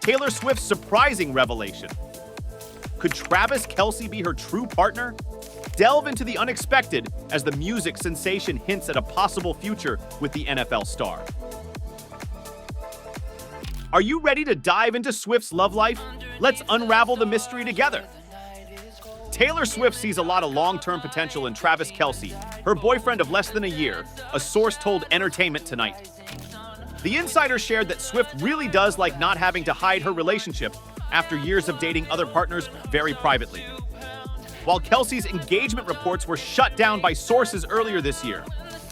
Taylor Swift's surprising revelation. Could Travis Kelce be her true partner? Delve into the unexpected as the music sensation hints at a possible future with the NFL star. Are you ready to dive into Swift's love life? Let's unravel the mystery together. Taylor Swift sees a lot of long-term potential in Travis Kelce, her boyfriend of less than a year, a source told Entertainment Tonight. The insider shared that Swift really does like not having to hide her relationship after years of dating other partners very privately. While Kelce's engagement reports were shut down by sources earlier this year,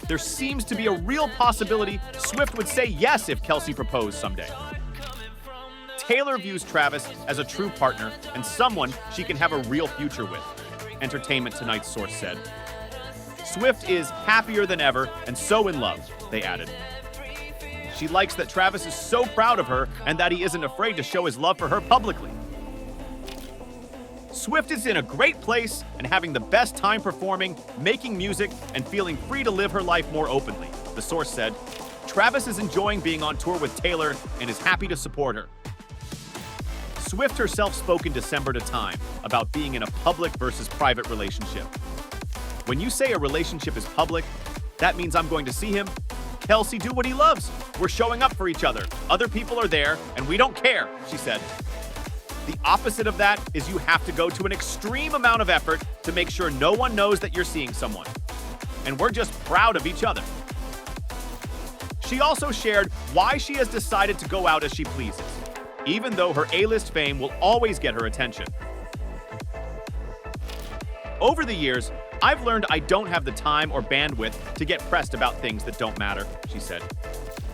there seems to be a real possibility Swift would say yes if Kelce proposed someday. Taylor views Travis as a true partner and someone she can have a real future with, Entertainment Tonight's source said. Swift is happier than ever and so in love, they added. She likes that Travis is so proud of her and that he isn't afraid to show his love for her publicly. Swift is in a great place and having the best time performing, making music, and feeling free to live her life more openly, the source said. Travis is enjoying being on tour with Taylor and is happy to support her. Swift herself spoke in December to Time about being in a public versus private relationship. When you say a relationship is public, that means I'm going to see him. Kelce, do what he loves. We're showing up for each other. Other people are there, and we don't care, she said. The opposite of that is you have to go to an extreme amount of effort to make sure no one knows that you're seeing someone. And we're just proud of each other. She also shared why she has decided to go out as she pleases, even though her A-list fame will always get her attention. Over the years, I've learned I don't have the time or bandwidth to get pressed about things that don't matter, she said.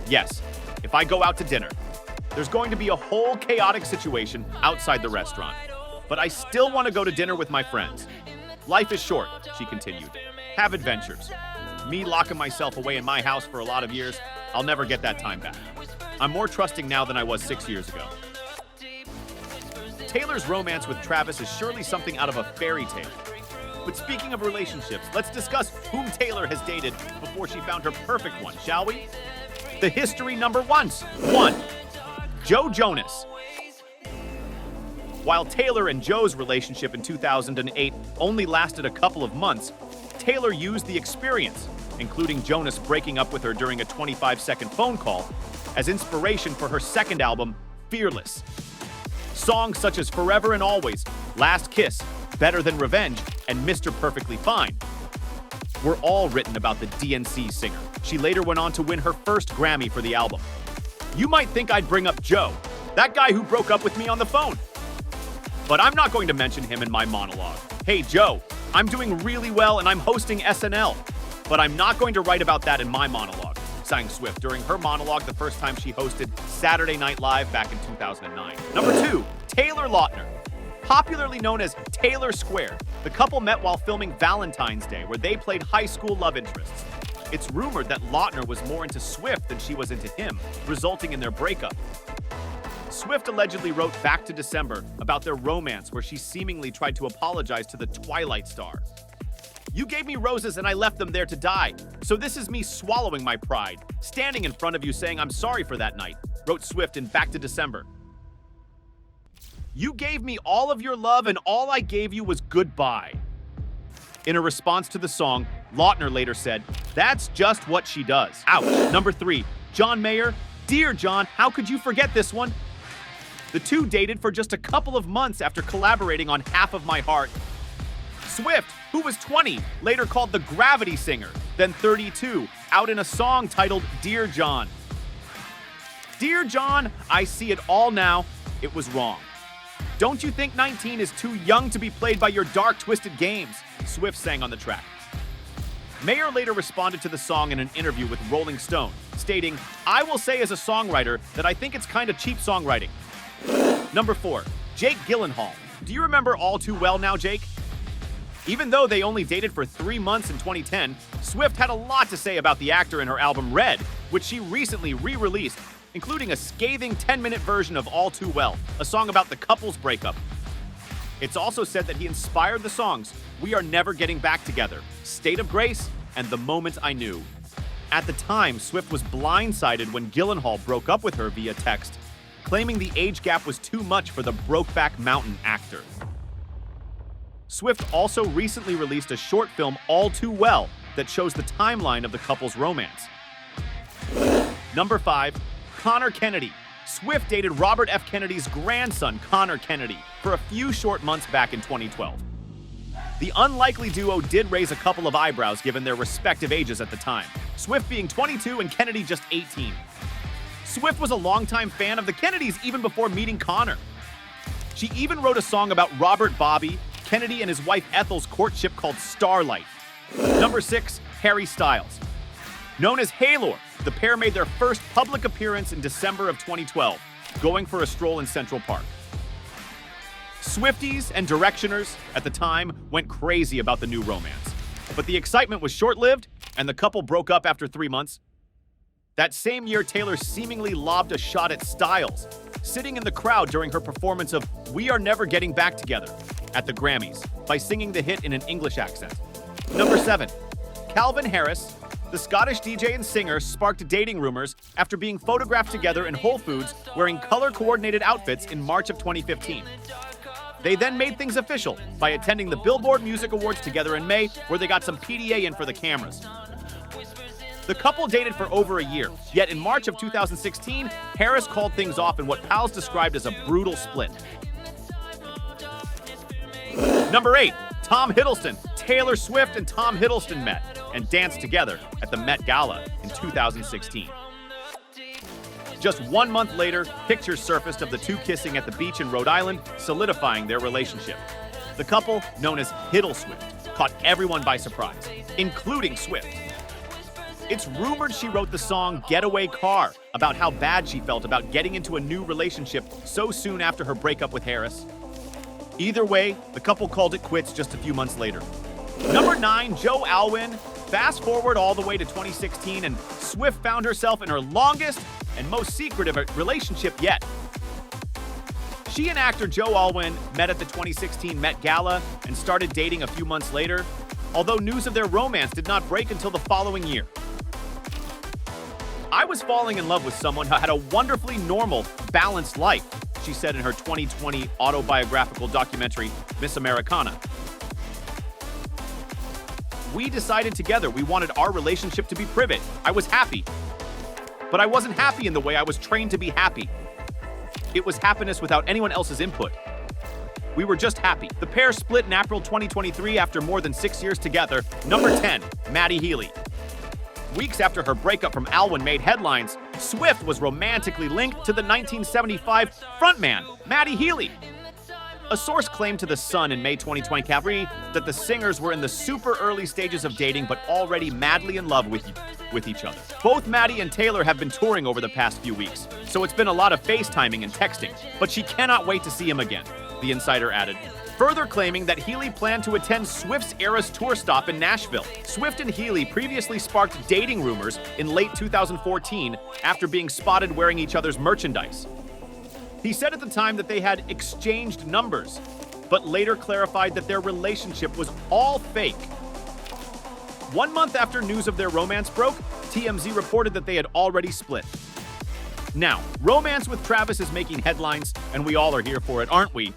Yes, if I go out to dinner, there's going to be a whole chaotic situation outside the restaurant. But I still want to go to dinner with my friends. Life is short, she continued. Have adventures. Me locking myself away in my house for a lot of years, I'll never get that time back. I'm more trusting now than I was 6 years ago. Taylor's romance with Travis is surely something out of a fairy tale. But speaking of relationships, let's discuss whom Taylor has dated before she found her perfect one, shall we? The history number one, Joe Jonas. While Taylor and Joe's relationship in 2008 only lasted a couple of months, Taylor used the experience, including Jonas breaking up with her during a 25-second phone call, as inspiration for her second album, Fearless. Songs such as Forever and Always, Last Kiss, Better Than Revenge, and Mr. Perfectly Fine were all written about the DNC singer. She later went on to win her first Grammy for the album. You might think I'd bring up Joe, that guy who broke up with me on the phone. But I'm not going to mention him in my monologue. Hey Joe, I'm doing really well and I'm hosting SNL. But I'm not going to write about that in my monologue, sang Swift during her monologue the first time she hosted Saturday Night Live back in 2009. Number 2, Taylor Lautner. Popularly known as Taylor Square, the couple met while filming Valentine's Day, where they played high school love interests. It's rumored that Lautner was more into Swift than she was into him, resulting in their breakup. Swift allegedly wrote Back to December about their romance, where she seemingly tried to apologize to the Twilight star. You gave me roses and I left them there to die, so this is me swallowing my pride, standing in front of you saying I'm sorry for that night, wrote Swift in Back to December. You gave me all of your love and all I gave you was goodbye. In a response to the song, Lautner later said, that's just what she does. Ouch. Number 3, John Mayer. Dear John, how could you forget this one? The two dated for just a couple of months after collaborating on Half of My Heart. Swift, who was 20, later called the Gravity Singer, then 32, out in a song titled Dear John. Dear John, I see it all now. It was wrong. Don't you think 19 is too young to be played by your dark, twisted games? Swift sang on the track. Mayer later responded to the song in an interview with Rolling Stone, stating, I will say as a songwriter that I think it's kind of cheap songwriting. Number 4, Jake Gyllenhaal. Do you remember All Too Well now, Jake? Even though they only dated for 3 months in 2010, Swift had a lot to say about the actor in her album Red, which she recently re-released, including a scathing 10-minute version of All Too Well, a song about the couple's breakup. It's also said that he inspired the songs We Are Never Getting Back Together, State of Grace, and The Moment I Knew. At the time, Swift was blindsided when Gyllenhaal broke up with her via text. claiming the age gap was too much for the Brokeback Mountain actor. Swift also recently released a short film, All Too Well, that shows the timeline of the couple's romance. Number 5. Connor Kennedy. Swift dated Robert F. Kennedy's grandson, Connor Kennedy, for a few short months back in 2012. The unlikely duo did raise a couple of eyebrows given their respective ages at the time, Swift being 22 and Kennedy just 18. Swift was a longtime fan of the Kennedys even before meeting Connor. She even wrote a song about Robert Bobby, Kennedy, and his wife Ethel's courtship called Starlight. Number 6. Harry Styles. Known as Haylor, the pair made their first public appearance in December of 2012, going for a stroll in Central Park. Swifties and Directioners at the time went crazy about the new romance, but the excitement was short-lived and the couple broke up after 3 months. That same year, Taylor seemingly lobbed a shot at Styles, sitting in the crowd during her performance of We Are Never Getting Back Together at the Grammys by singing the hit in an English accent. Number 7. Calvin Harris. The Scottish DJ and singer sparked dating rumors after being photographed together in Whole Foods wearing color-coordinated outfits in March of 2015. They then made things official by attending the Billboard Music Awards together in May, where they got some PDA in for the cameras. The couple dated for over a year, yet in March of 2016, Harris called things off in what pals described as a brutal split. Number 8. Tom Hiddleston. Taylor Swift and Tom Hiddleston met and danced together at the Met Gala in 2016. Just 1 month later, pictures surfaced of the two kissing at the beach in Rhode Island, solidifying their relationship. The couple, known as Hiddle Swift, caught everyone by surprise, including Swift. It's rumored she wrote the song Getaway Car about how bad she felt about getting into a new relationship so soon after her breakup with Harris. Either way, the couple called it quits just a few months later. Number 9, Joe Alwyn. Fast forward all the way to 2016, and Swift found herself in her longest and most secretive relationship yet. She and actor Joe Alwyn met at the 2016 Met Gala and started dating a few months later, although news of their romance did not break until the following year. I was falling in love with someone who had a wonderfully normal, balanced life, she said in her 2020 autobiographical documentary, Miss Americana. We decided together we wanted our relationship to be private. I was happy. But I wasn't happy in the way I was trained to be happy. It was happiness without anyone else's input. We were just happy. The pair split in April 2023 after more than 6 years together. Number 10, Maddie Healy. Weeks after her breakup from Alwyn made headlines, Swift was romantically linked to the 1975 frontman, Maddie Healy. A source claimed to The Sun in May 2023 that the singers were in the super early stages of dating but already madly in love with each other. Both Maddie and Taylor have been touring over the past few weeks, so it's been a lot of FaceTiming and texting, but she cannot wait to see him again, the insider added, further claiming that Healy planned to attend Swift's Eras tour stop in Nashville. Swift and Healy previously sparked dating rumors in late 2014 after being spotted wearing each other's merchandise. He said at the time that they had exchanged numbers, but later clarified that their relationship was all fake. 1 month after news of their romance broke, TMZ reported that they had already split. Now, romance with Travis is making headlines, and we all are here for it, aren't we?